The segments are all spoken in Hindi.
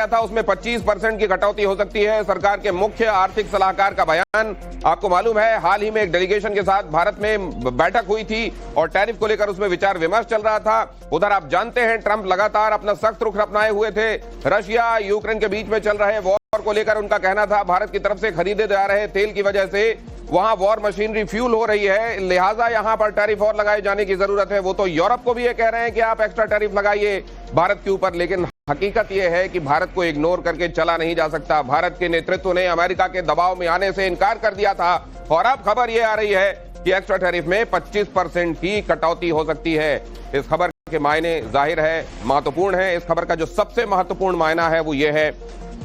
था उसमें 25% की कटौती हो सकती है। सरकार के मुख्य आर्थिक सलाहकार का बयान। आपको मालूम है हाल ही में एक डेलीगेशन के साथ भारत में बैठक हुई थी और टैरिफ को लेकर उसमें विचार विमर्श चल रहा था। उधर आप जानते हैं ट्रंप लगातार अपना सख्त रुख अपनाए हुए थे। रशिया यूक्रेन के बीच में चल रहे वॉर को लेकर उनका कहना था भारत की तरफ से खरीदे जा रहे तेल की वजह से वहां वॉर मशीनरी फ्यूल हो रही है, लिहाजा यहां पर टैरिफ और लगाए जाने की जरूरत है। वो तो यूरोप को भी ये कह रहे हैं कि आप एक्स्ट्रा टैरिफ लगाइए भारत के ऊपर, लेकिन हकीकत यह है कि भारत को इग्नोर करके चला नहीं जा सकता। भारत के नेतृत्व ने अमेरिका के दबाव में आने से इनकार कर दिया था और अब खबर यह आ रही है कि एक्स्ट्रा टैरिफ में 25% की कटौती हो सकती है। इस खबर के मायने जाहिर है महत्वपूर्ण है। इस खबर का जो सबसे महत्वपूर्ण मायना है वो ये है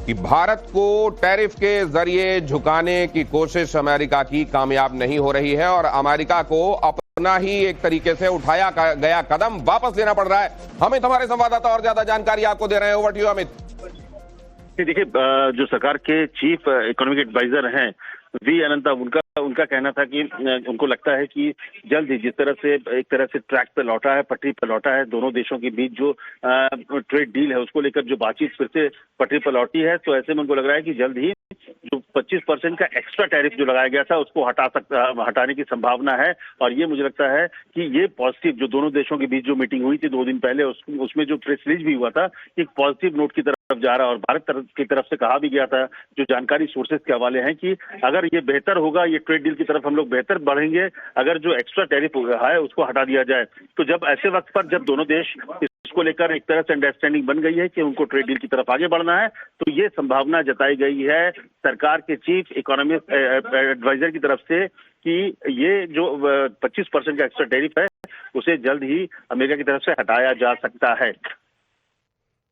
कि भारत को टैरिफ के जरिए झुकाने की कोशिश अमेरिका की कामयाब नहीं हो रही है और अमेरिका को अपना ही एक तरीके से उठाया गया कदम वापस लेना पड़ रहा है। अमित हमारे संवाददाता और ज्यादा जानकारी आपको दे रहे हैं। Over to you Amit. देखिए, जो सरकार के चीफ इकोनॉमिक एडवाइजर हैं वी अनंता, उनका कहना था कि उनको लगता है कि जल्द ही जिस तरह से एक तरह से ट्रैक पे लौटा है, पटरी पे लौटा है, दोनों देशों के बीच जो ट्रेड डील है उसको लेकर जो बातचीत फिर से पटरी पर लौटी है, तो ऐसे में उनको लग रहा है कि जल्द ही जो 25% का एक्स्ट्रा टैरिफ जो लगाया गया था उसको हटाने की संभावना है। और ये मुझे लगता है कि ये पॉजिटिव, जो दोनों देशों के बीच जो मीटिंग हुई थी 2 दिन पहले, उसमें जो प्रेस रिलीज भी हुआ था, एक पॉजिटिव नोट की तरफ जा रहा है। और भारत की तरफ से कहा भी गया था, जो जानकारी सोर्सेज के हवाले हैं, कि अगर ये बेहतर होगा, ये ट्रेड डील की तरफ हम लोग बेहतर बढ़ेंगे अगर जो एक्स्ट्रा टैरिफ है उसको हटा दिया जाए। तो जब ऐसे वक्त पर जब दोनों देश इसको लेकर एक तरह से अंडरस्टैंडिंग बन गई है कि उनको ट्रेड डील की तरफ आगे बढ़ना है, तो ये संभावना जताई गई है सरकार के चीफ इकोनॉमिक एडवाइजर की तरफ से कि ये जो 25% का एक्स्ट्रा टैरिफ है उसे जल्द ही अमेरिका की तरफ से हटाया जा सकता है।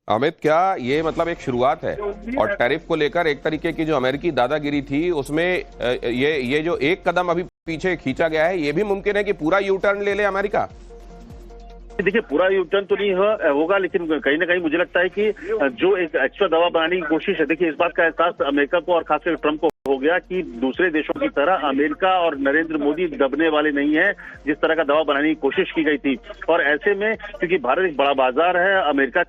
अमित, क्या ये मतलब एक शुरुआत है? और टैरिफ को लेकर एक तरीके की जो अमेरिकी दादागिरी थी उसमें ये जो एक कदम अभी पीछे खींचा गया है, ये भी मुमकिन है कि पूरा यू टर्न ले ले अमेरिका? देखिए, पूरा यू टर्न तो नहीं होगा, लेकिन कहीं ना कहीं मुझे लगता है कि जो एक एक्स्ट्रा दबाव बनाने की कोशिश है, देखिए इस बात का एहसास अमेरिका को और खासकर ट्रंप को हो गया कि दूसरे देशों की तरह अमेरिका और नरेंद्र मोदी दबने वाले नहीं है, जिस तरह का दबाव बनाने की कोशिश की गई थी। और ऐसे में क्योंकि भारत एक बड़ा बाजार है, अमेरिका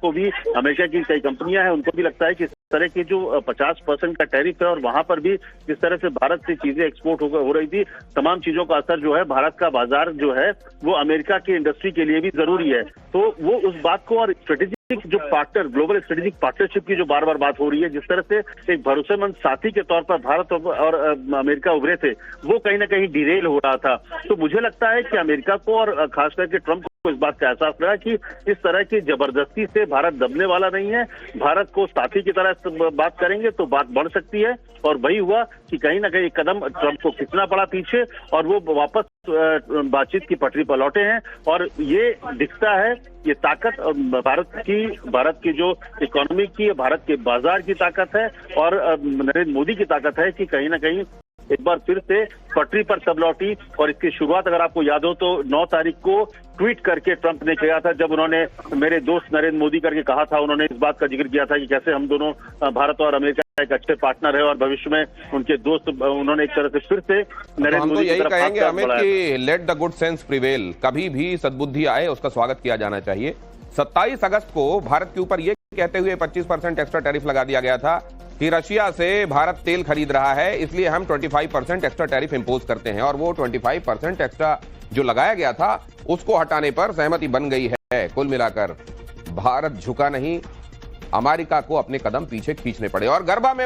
की कई कंपनियां हैं, उनको भी लगता है कि इस तरह की जो 50% का टैरिफ है और वहां पर भी जिस तरह से भारत से चीजें एक्सपोर्ट हो रही थी, तमाम चीजों का असर जो है भारत का बाजार जो है वो अमेरिका की इंडस्ट्री के लिए भी जरूरी है। तो वो उस बात को, और स्ट्रेटेजिक जो पार्टनर, ग्लोबल स्ट्रेटेजिक पार्टनरशिप की जो बार बार बात हो रही है, जिस तरह से एक भरोसेमंद साथी के तौर पर भारत और अमेरिका उभरे थे, वो कहीं ना कहीं डिरेल हो रहा था। तो मुझे लगता है कि अमेरिका को और खास करके ट्रंप को इस बात का एहसास रहा कि इस तरह की जबरदस्ती से भारत दबने वाला नहीं है। भारत को साथी की तरह बात करेंगे तो बात बढ़ सकती है, और वही हुआ कि कहीं ना कहीं कदम ट्रंप को खींचना पड़ा पीछे और वो वापस बातचीत की पटरी पर लौटे हैं। और ये दिखता है, ये ताकत भारत की जो इकोनॉमी की, भारत के बाजार की ताकत है और नरेंद्र मोदी की ताकत है कि कहीं ना कहीं एक बार फिर से पटरी पर सब लौटी। और इसकी शुरुआत अगर आपको याद हो तो 9 तारीख को ट्वीट करके ट्रंप ने किया था, जब उन्होंने मेरे दोस्त नरेंद्र मोदी करके कहा था। उन्होंने इस बात का जिक्र किया था कि कैसे हम दोनों, भारत और अमेरिका एक अच्छे पार्टनर है और भविष्य में उनके दोस्त, उन्होंने एक तरह से फिर से नरेंद्र मोदी की तरफ कहेंगे अमित कि let the good sense prevail. कभी भी सद्बुद्धि आए उसका स्वागत किया जाना चाहिए। 27 अगस्त को भारत के ऊपर ये कहते हुए 25% एक्स्ट्रा टैरिफ लगा दिया गया था कि रशिया से भारत तेल खरीद रहा है, इसलिए हम 25% एक्स्ट्रा टैरिफ इंपोज करते हैं। और वो 25% एक्स्ट्रा जो लगाया गया था उसको हटाने पर सहमति बन गई है। कुल मिलाकर भारत झुका नहीं, अमेरिका को अपने कदम पीछे खींचने पड़े। और गर्भा में